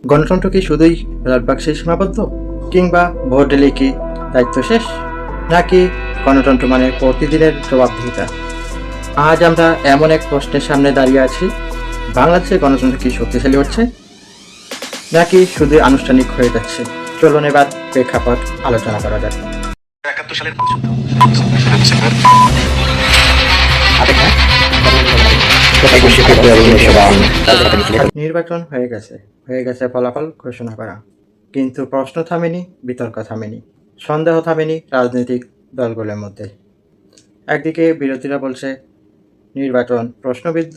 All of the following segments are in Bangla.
গণতন্ত্র কি শুধুই ব্যালট বাক্সে সীমাবদ্ধ, কিংবা ভোট দিলে কি দায়িত্ব শেষ, নাকি গণতন্ত্র মানে প্রতিদিনের জবাবদিহিতা? আজ আমরা এমন এক প্রশ্নের সামনে দাঁড়িয়ে আছি, বাংলাদেশের গণতন্ত্র কি শক্তিশালী হচ্ছে, নাকি শুধু আনুষ্ঠানিক হয়ে যাচ্ছে? চলুন এবার প্রেক্ষাপট আলোচনা করা যাক। 71 সালের যুদ্ধ। নির্বাচন হয়ে গেছে ফলাফল ঘোষণা করা, কিন্তু প্রশ্ন থামেনি, বিতর্ক থামেনি, সন্দেহ থামেনি রাজনৈতিক দলগুলোর মধ্যে। একদিকে বিরোধীরা বলছে নির্বাচন প্রশ্নবিদ্ধ,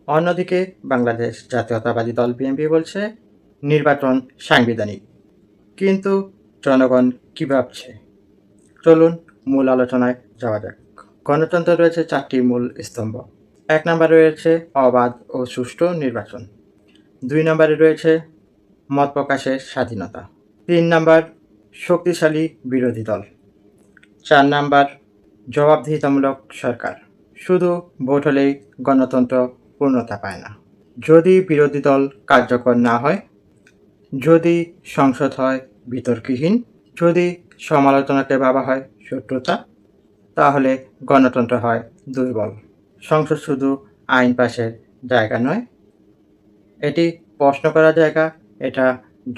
অন্যদিকে বাংলাদেশ জাতীয়তাবাদী দল বিএনপি বলছে নির্বাচন সাংবিধানিক। কিন্তু জনগণ কি ভাবছে? চলুন মূল আলোচনায় যাওয়া যাক। গণতন্ত্রে রয়েছে 4টি মূল স্তম্ভ। 1 নম্বরে রয়েছে অবাধ ও সুষ্ঠু নির্বাচন। 2 নম্বরে রয়েছে মত প্রকাশের স্বাধীনতা। 3 নম্বর শক্তিশালী বিরোধী দল। 4 নম্বর জবাবদিহিতামূলক সরকার। শুধু ভোট হলেই গণতন্ত্র পূর্ণতা পায় না। যদি বিরোধী দল কার্যকর না হয়, যদি সংসদ হয় বিতর্কহীন, যদি সমালোচনাকে ভাবা হয় শত্রুতা, তাহলে গণতন্ত্র হয় দুর্বল। সংসদ শুধু আইন পাশের জায়গা নয়, এটি প্রশ্ন করার জায়গা, এটা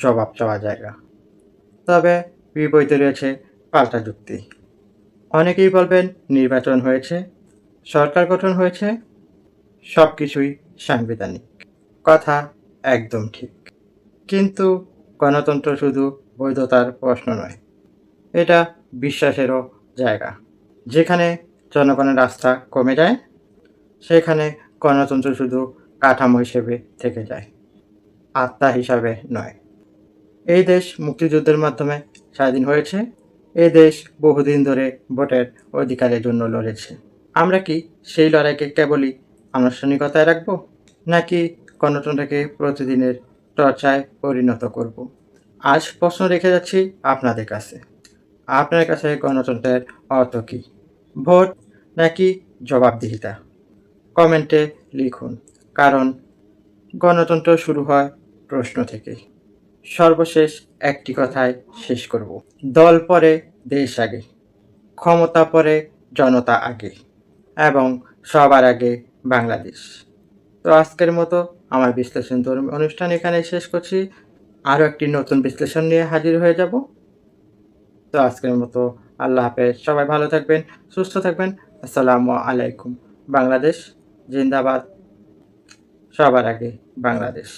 জবাব চাওয়ার জায়গা। তবে বিপরীতে রয়েছে পাল্টা যুক্তি। অনেকেই বলবেন নির্বাচন হয়েছে, সরকার গঠন হয়েছে, সব কিছুই সাংবিধানিক। কথা একদম ঠিক, কিন্তু গণতন্ত্র শুধু বৈধতার প্রশ্ন নয়, এটা বিশ্বাসেরও জায়গা। যেখানে জনগণের আস্থা কমে যায়, সেখানে গণতন্ত্র শুধু কাঠামো হিসেবে থেকে যায়, আত্মা হিসাবে নয়। এই দেশ মুক্তিযুদ্ধের মাধ্যমে স্বাধীন হয়েছে, এই দেশ বহুদিন ধরে ভোটের অধিকারের জন্য লড়েছে। আমরা কি সেই লড়াইকে কেবলই আনুষ্ঠানিকতায় রাখব, নাকি গণতন্ত্রকে প্রতিদিনের চর্চায় পরিণত করব? আজ প্রশ্ন রেখে যাচ্ছি আপনাদের কাছে। আপনার কাছে গণতন্ত্রের অর্থ কী? ভোট নাকি জবাবদিহিতা? কমেন্টে লিখুন, কারণ গণতন্ত্র শুরু হয় প্রশ্ন থেকে। সর্বশেষ একটি কথায় শেষ করব, দল পরে দেশ আগে, ক্ষমতা পরে জনতা আগে, এবং সবার আগে বাংলাদেশ। তো আজকের মতো আমার বিশ্লেষণধর্মী অনুষ্ঠান এখানেই শেষ করছি। আরও একটি নতুন বিশ্লেষণ নিয়ে হাজির হয়ে যাব। তো আজকের মতো আল্লাহ হাফেজ। সবাই ভালো থাকবেন, সুস্থ থাকবেন। আসসালামু আলাইকুম। বাংলাদেশ জিন্দাবাদ, সবার আগে বাংলাদেশ।